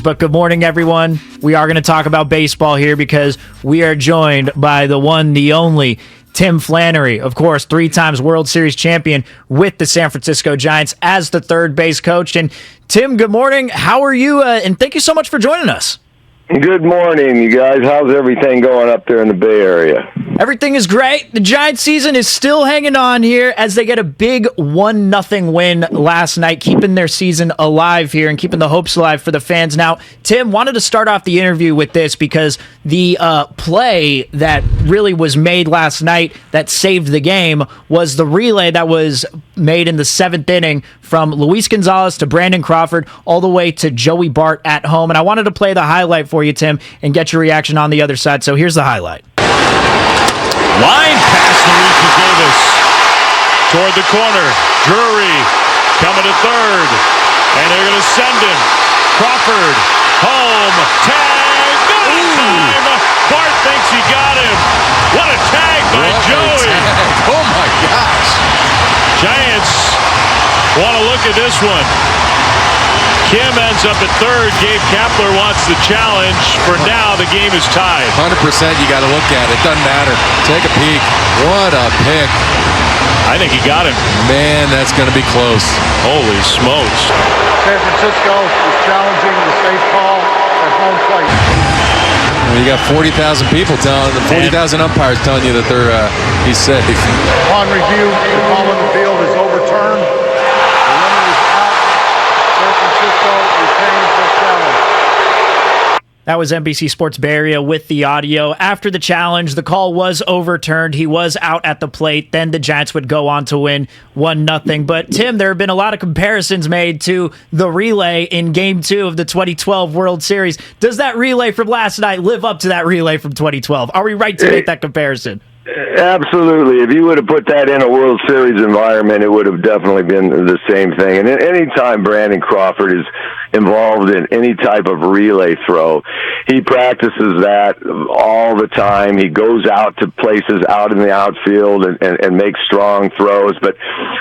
But good morning, everyone. We are going to talk about baseball here because we are joined by the one, the only, Tim Flannery. Of course, 3 times World Series champion with the San Francisco Giants as the third base coach. And Tim, good morning. How are you? And thank you so much for joining us. Good morning, you guys. How's everything going up there in the Bay Area? Everything is great. The Giants season is still hanging on here as they get a big 1-0 win last night, keeping their season alive here and keeping the hopes alive for the fans. Now, Tim, wanted to start off the interview with this because the play that really was made last night that saved the game was the relay that was made in the 7th inning from Luis Gonzalez to Brandon Crawford all the way to Joey Bart at home. And I wanted to play the highlight for you, Tim, and get your reaction on the other side. So here's the highlight. Line pass to Luis Davis toward the corner. Drury coming to third, and they're going to send him. Crawford, home, tag, not in time. Bart thinks he got him. What a tag by Joey. Oh my gosh. Giants want to look at this one. Kim ends up at third. Gabe Kapler wants the challenge. For now, the game is tied. 100% you got to look at it. Doesn't matter. Take a peek. What a pick. I think he got him. Man, that's going to be close. Holy smokes. San Francisco is challenging the safe call at home plate. Well, you got 40,000 people telling, 40,000 umpires telling you that he's safe. Upon review, the call on the field is overturned. The runner is out. San Francisco retains the challenge. That was NBC Sports Bay Area with the audio. After the challenge, the call was overturned. He was out at the plate. Then the Giants would go on to win 1-0. But, Tim, there have been a lot of comparisons made to the relay in Game 2 of the 2012 World Series. Does that relay from last night live up to that relay from 2012? Are we right to make that comparison? Absolutely. If you would have put that in a World Series environment, it would have definitely been the same thing. And any time Brandon Crawford is involved in any type of relay throw, he practices that all the time. He goes out to places out in the outfield and makes strong throws. But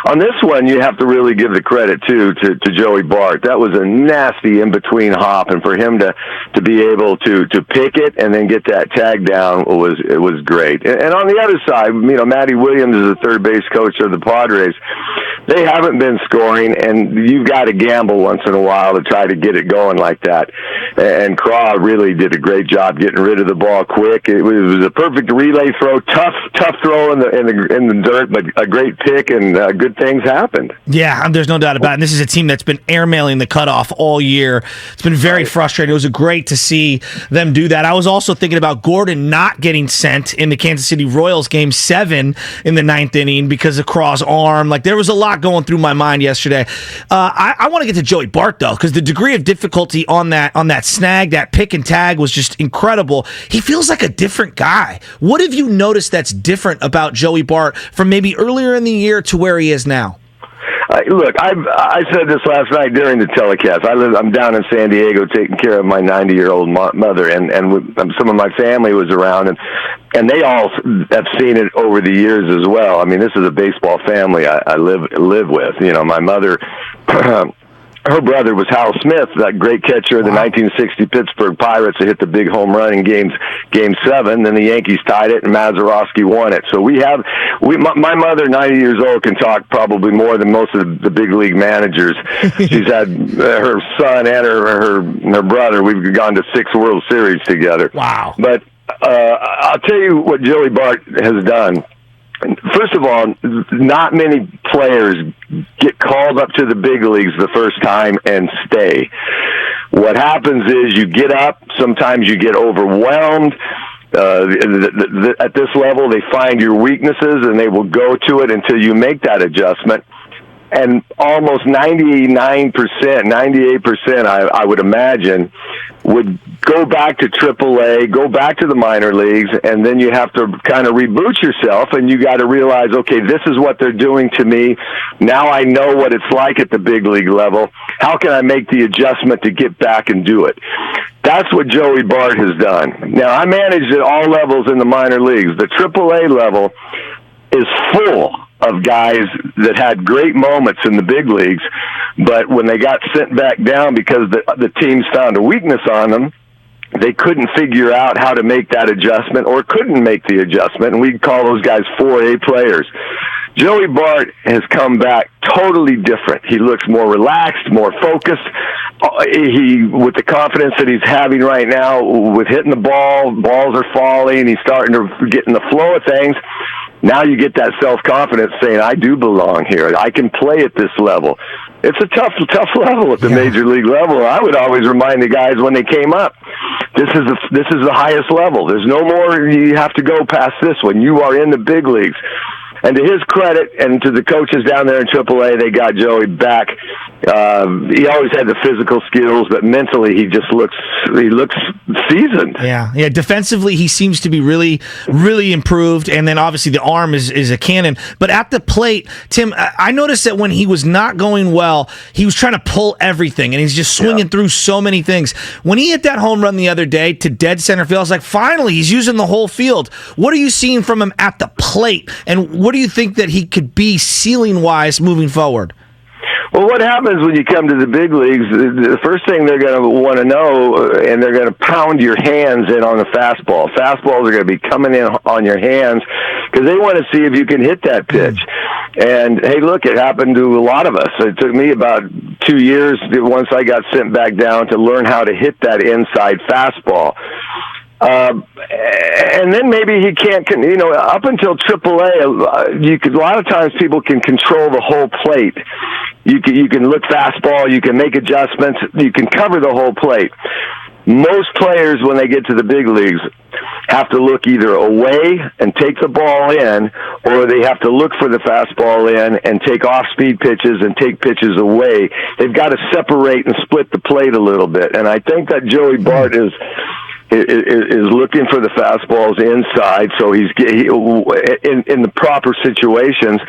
on this one, you have to really give the credit, too, to Joey Bart. That was a nasty in-between hop, and for him to be able to pick it and then get that tag down was great. And on the other side, you know, Matty Williams is the third base coach of the Padres. They haven't been scoring, and you've got to gamble once in a while to try to get it going like that. And Craw really did a great job getting rid of the ball quick. It was a perfect relay throw, tough throw in the dirt, but a great pick, and good things happened. Yeah, there's no doubt about it. And this is a team that's been airmailing the cutoff all year. It's been very frustrating. It was great to see them do that. I was also thinking about Gordon not getting sent in the Kansas City Royals Game 7 in the 9th inning because of Craw's arm. Like, there was a lot going through my mind yesterday. I want to get to Joey Bart, though, because the degree of difficulty on that snag, that pick and tag was just incredible. He feels like a different guy. What have you noticed that's different about Joey Bart from maybe earlier in the year to where he is now? Look, I said this last night during the telecast. I'm down in San Diego taking care of my 90-year-old mother, and some of my family was around, and they all have seen it over the years as well. I mean, this is a baseball family I live with. You know, my mother. Her brother was Hal Smith, that great catcher of the 1960 Pittsburgh Pirates that hit the big home run in Game 7. Then the Yankees tied it, and Mazeroski won it. So my mother, 90 years old, can talk probably more than most of the big league managers. She's had her son and her brother. We've gone to 6 World Series together. Wow! But I'll tell you what Joey Bart has done. First of all, not many players get called up to the big leagues the first time and stay. What happens is you get up, sometimes you get overwhelmed. At this level, they find your weaknesses and they will go to it until you make that adjustment. And almost 99%, 98%, I would imagine, would go back to AAA, go back to the minor leagues, and then you have to kind of reboot yourself, and you got to realize, okay, this is what they're doing to me. Now I know what it's like at the big league level. How can I make the adjustment to get back and do it? That's what Joey Bart has done. Now, I managed at all levels in the minor leagues. The AAA level is full of guys that had great moments in the big leagues, but when they got sent back down because the teams found a weakness on them, they couldn't figure out how to make that adjustment or couldn't make the adjustment, and we'd call those guys 4A players. Joey Bart has come back totally different. He looks more relaxed, more focused. With the confidence that he's having right now, with hitting the balls are falling, he's starting to get in the flow of things. Now you get that self-confidence saying, I do belong here. I can play at this level. It's a tough level at the major league level. I would always remind the guys when they came up, this is the highest level. There's no more you have to go past this one. You are in the big leagues. And to his credit, and to the coaches down there in AAA, they got Joey back. He always had the physical skills, but mentally he looks seasoned. Yeah. Defensively, he seems to be really, really improved, and then obviously the arm is a cannon. But at the plate, Tim, I noticed that when he was not going well, he was trying to pull everything, and he's just swinging through so many things. When he hit that home run the other day to dead center field, I was like, finally, he's using the whole field. What are you seeing from him at the plate, and what do you think that he could be ceiling-wise moving forward? Well, what happens when you come to the big leagues, the first thing they're going to want to know, and they're going to pound your hands in on the fastball. Fastballs are going to be coming in on your hands because they want to see if you can hit that pitch. And, hey, look, it happened to a lot of us. It took me about 2 years once I got sent back down to learn how to hit that inside fastball. And then maybe he can't, up until AAA, a lot of times people can control the whole plate. You can look fastball, you can make adjustments, you can cover the whole plate. Most players, when they get to the big leagues, have to look either away and take the ball in, or they have to look for the fastball in and take off-speed pitches and take pitches away. They've got to separate and split the plate a little bit. And I think that Joey Bart is looking for the fastballs inside, so he's in the proper situations.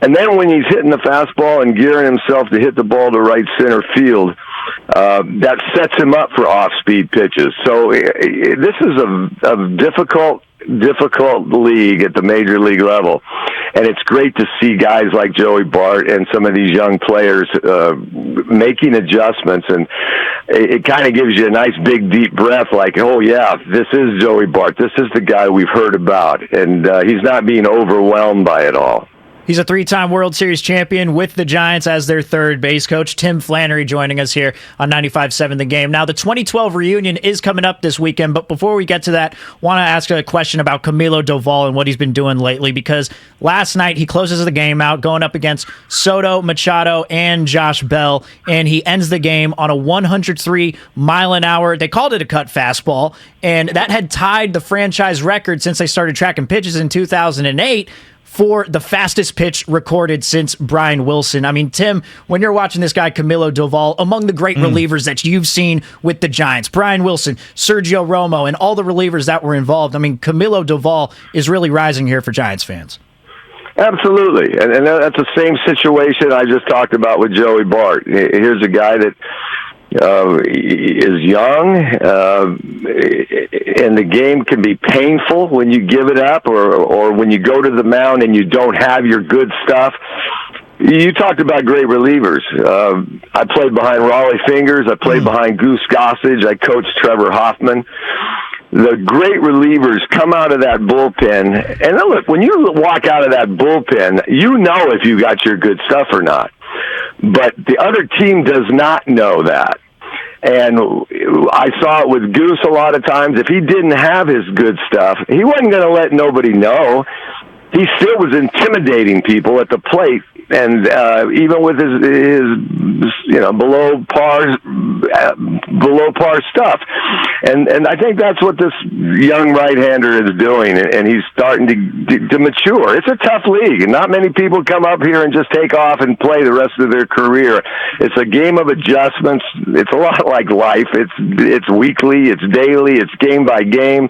And then when he's hitting the fastball and gearing himself to hit the ball to right center field, that sets him up for off-speed pitches. So this is a difficult league at the major league level, and it's great to see guys like Joey Bart and some of these young players making adjustments, and it kind of gives you a nice big deep breath like, oh yeah, this is Joey Bart, this is the guy we've heard about, and he's not being overwhelmed by it all. He's a three-time World Series champion with the Giants as their third base coach. Tim Flannery joining us here on 95.7 The Game. Now, the 2012 reunion is coming up this weekend, but before we get to that, I want to ask a question about Camilo Doval and what he's been doing lately, because last night he closes the game out going up against Soto, Machado, and Josh Bell, and he ends the game on a 103-mile-an-hour, they called it a cut fastball, and that had tied the franchise record since they started tracking pitches in 2008, for the fastest pitch recorded since Brian Wilson. I mean, Tim, when you're watching this guy, Camilo Doval, among the great relievers that you've seen with the Giants, Brian Wilson, Sergio Romo, and all the relievers that were involved, I mean, Camilo Doval is really rising here for Giants fans. Absolutely. And that's the same situation I just talked about with Joey Bart. Here's a guy that is young, and the game can be painful when you give it up, or when you go to the mound and you don't have your good stuff. You talked about great relievers. I played behind Raleigh Fingers. I played behind Goose Gossage. I coached Trevor Hoffman. The great relievers come out of that bullpen, and look, when you walk out of that bullpen, you know if you got your good stuff or not. But the other team does not know that. And I saw it with Goose a lot of times. If he didn't have his good stuff, he wasn't going to let nobody know. He still was intimidating people at the plate, and even with his below par stuff, and I think that's what this young right-hander is doing, and he's starting to mature. It's a tough league, and not many people come up here and just take off and play the rest of their career. It's a game of adjustments. It's a lot like life. It's weekly, it's daily, it's game by game.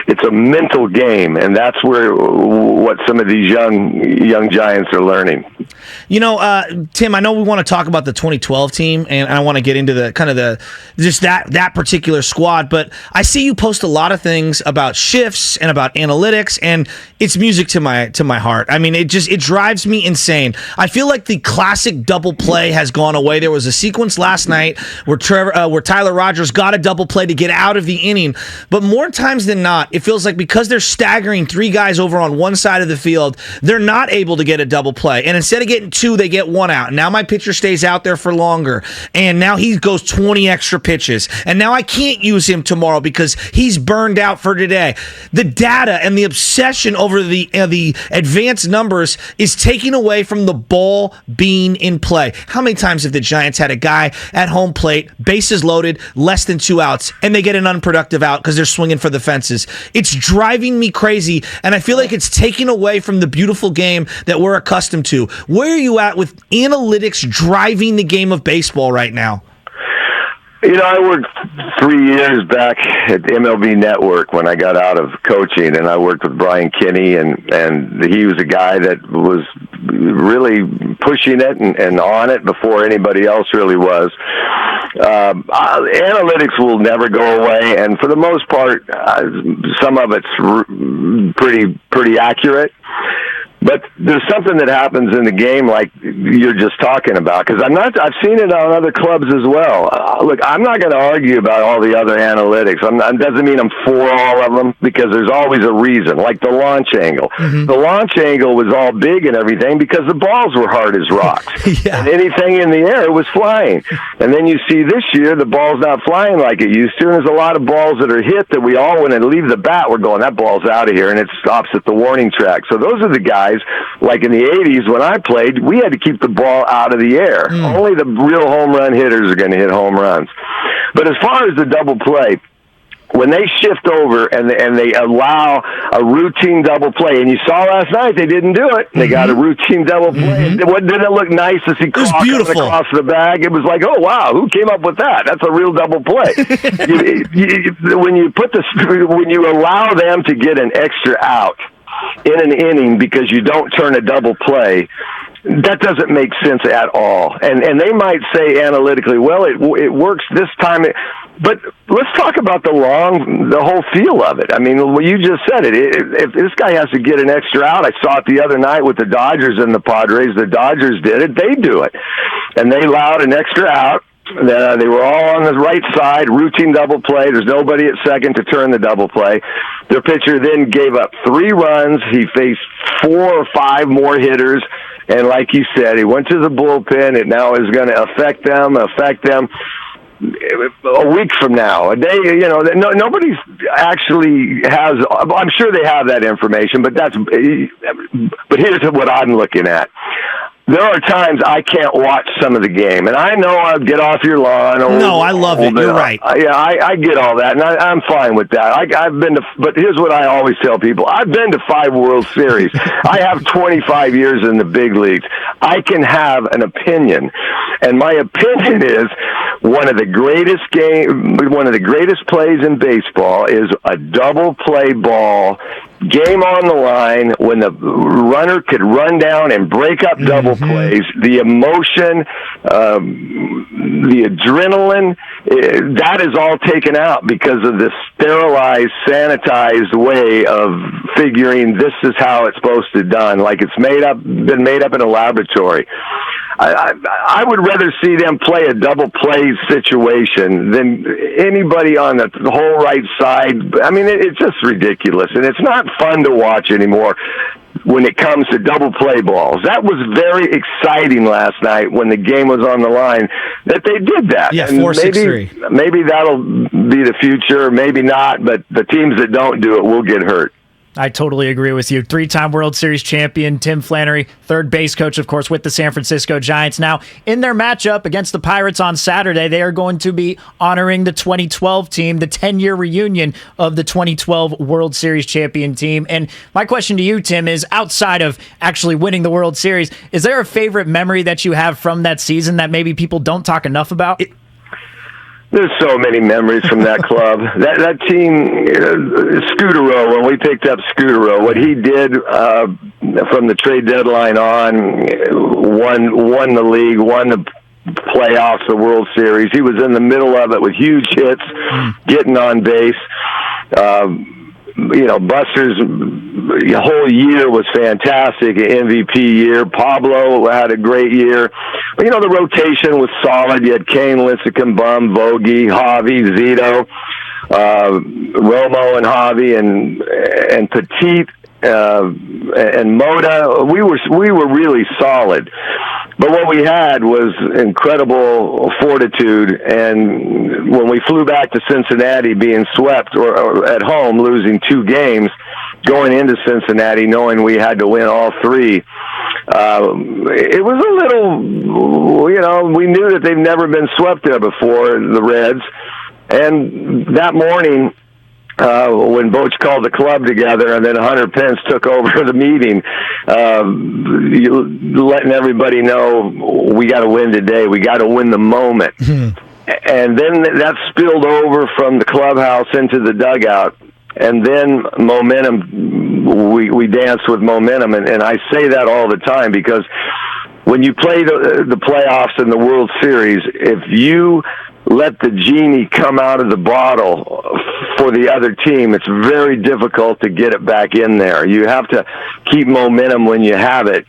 It's a mental game, and that's what some of these young Giants are learning. Tim, I know we want to talk about the 2012 team, and I want to get into the kind of that particular squad. But I see you post a lot of things about shifts and about analytics, and it's music to my heart. I mean, it drives me insane. I feel like the classic double play has gone away. There was a sequence last night where Tyler Rogers got a double play to get out of the inning, but more times than not, it feels like because they're staggering three guys over on one side of the field, they're not able to get a double play, and instead of getting two, they get one out. Now my pitcher stays out there for longer, and now he goes 20 extra pitches, and now I can't use him tomorrow because he's burned out for today. The data and the obsession over the advanced numbers is taking away from the ball being in play. How many times have the Giants had a guy at home plate, bases loaded, less than 2 outs, and they get an unproductive out because they're swinging for the fences? It's driving me crazy, and I feel like it's taking away from the beautiful game that we're accustomed to. Where are you at with analytics driving the game of baseball right now? I worked 3 years back at MLB Network when I got out of coaching, and I worked with Brian Kinney, and he was a guy that was really pushing it and on it before anybody else really was. Analytics will never go away, and for the most part, some of it's pretty accurate. But there's something that happens in the game like you're just talking about, because I've seen it on other clubs as well. Look, I'm not going to argue about all the other analytics. Doesn't mean I'm for all of them, because there's always a reason, like the launch angle. Mm-hmm. The launch angle was all big and everything because the balls were hard as rocks. Yeah. And anything in the air was flying. And then you see this year, the ball's not flying like it used to, and there's a lot of balls that are hit that we all, when they leave the bat, we're going, that ball's out of here, and it stops at the warning track. So those are the guys. Like in the 80s when I played, we had to keep the ball out of the air. Only the real home run hitters are going to hit home runs. But as far as the double play, when they shift over and they allow a routine double play, and you saw last night they didn't do it. They got a routine double play. Didn't it look nice to see Croc across the bag? It was like, oh wow, who came up with that? That's a real double play. When you allow them to get an extra out in an inning because you don't turn a double play, that doesn't make sense at all. And they might say analytically, well, it works this time. But let's talk about the whole feel of it. I mean, well, you just said it. If this guy has to get an extra out, I saw it the other night with the Dodgers and the Padres. The Dodgers did it. They do it. And they allowed an extra out. They were all on the right side, routine double play. There's nobody at second to turn the double play. Their pitcher then gave up 3 runs. He faced 4 or 5 more hitters. And like you said, he went to the bullpen. It now is going to affect them a week from now, a day. Nobody's actually has. I'm sure they have that information, but here's what I'm looking at. There are times I can't watch some of the game, and I know I'll get off your lawn. No, I love it. You're right. I get all that, and I'm fine with that. I've been to, but here's what I always tell people: I've been to 5 World Series. I have 25 years in the big leagues. I can have an opinion, and my opinion is one of the greatest plays in baseball is a double play ball. Game on the line when the runner could run down and break up double plays. The emotion, the adrenaline, that is all taken out because of this sterilized, sanitized way of figuring this is how it's supposed to be done, like it's been made up in a laboratory. I would rather see them play a double play situation than anybody on the whole right side. I mean, it's just ridiculous, and it's not fun to watch anymore when it comes to double play balls. That was very exciting last night when the game was on the line that they did that. Yeah, 4-6-3. Maybe that'll be the future, maybe not, but the teams that don't do it will get hurt. I totally agree with you. 3-time World Series champion Tim Flannery, third base coach, of course, with the San Francisco Giants. Now, in their matchup against the Pirates on Saturday, they are going to be honoring the 2012 team, the 10-year reunion of the 2012 World Series champion team. And my question to you, Tim, is outside of actually winning the World Series, is there a favorite memory that you have from that season that maybe people don't talk enough about? There's so many memories from that club. That team, Scudero, when we picked up Scudero, what he did from the trade deadline on, won the league, won the playoffs, the World Series. He was in the middle of it with huge hits, getting on base. Buster's whole year was fantastic, MVP year. Pablo had a great year. But, the rotation was solid. You had Kane, Lincecum, Bum, Vogie, Javi, Zito, Romo and Javi, and Petit, and Moda. We were really solid. But what we had was incredible fortitude, and when we flew back to Cincinnati, being swept or at home, losing 2 games, going into Cincinnati, knowing we had to win all 3, it was a little, we knew that they've never been swept there before, the Reds, and that morning, when Boch called the club together and then Hunter Pence took over the meeting, letting everybody know we got to win today. We got to win the moment. And then that spilled over from the clubhouse into the dugout. And then momentum, we danced with momentum. And I say that all the time because when you play the playoffs in the World Series, if you let the genie come out of the bottle for the other team, it's very difficult to get it back in there. You have to keep momentum when you have it.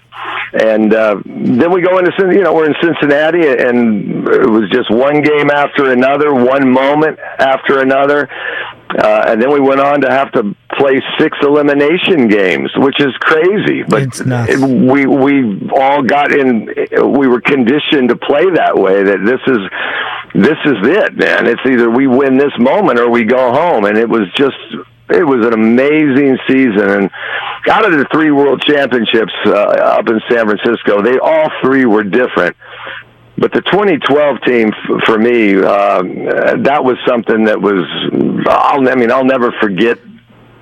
And then we go into, we're in Cincinnati, and it was just one game after another, one moment after another. And then we went on to have to play 6 elimination games, which is crazy. But we all got in. We were conditioned to play that way. That this is it, man. It's either we win this moment or we go home. And it was an amazing season. And out of the 3 world championships up in San Francisco, all 3 were different. But the 2012 team, for me, that was something that was, I'll never forget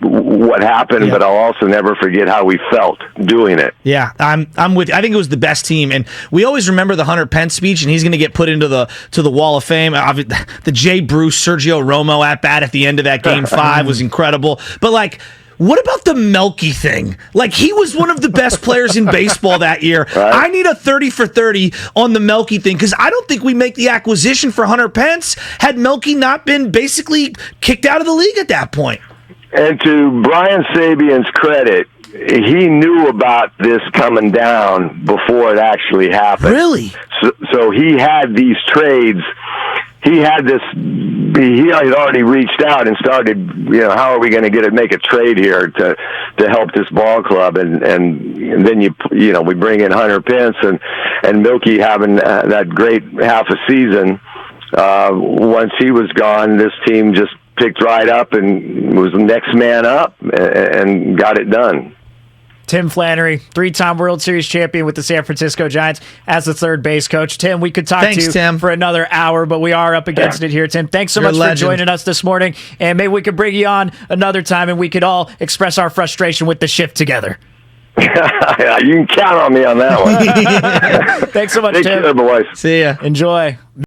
what happened, but I'll also never forget how we felt doing it. Yeah, I'm with you. I think it was the best team, and we always remember the Hunter Pence speech, and he's going to get put into the Wall of Fame. The Jay Bruce, Sergio Romo at bat at the end of that Game 5 was incredible. But what about the Melky thing? He was one of the best players in baseball that year. Right. I need a 30 for 30 on the Melky thing because I don't think we make the acquisition for Hunter Pence had Melky not been basically kicked out of the league at that point. And to Brian Sabian's credit, he knew about this coming down before it actually happened. Really? So he had these trades. He had this. He had already reached out and started. How are we going to make a trade here to help this ball club? And then we bring in Hunter Pence and Milky having that great half a season. Once he was gone, this team just picked right up and was the next man up and got it done. Tim Flannery, 3-time World Series champion with the San Francisco Giants as the third base coach. Tim, we could talk to you Tim. for another hour, but we are up against it here. Tim, thanks so much for joining us this morning, and maybe we could bring you on another time and we could all express our frustration with the shift together. You can count on me on that one. Thanks so much, Take Tim. care, boys. See ya. Enjoy.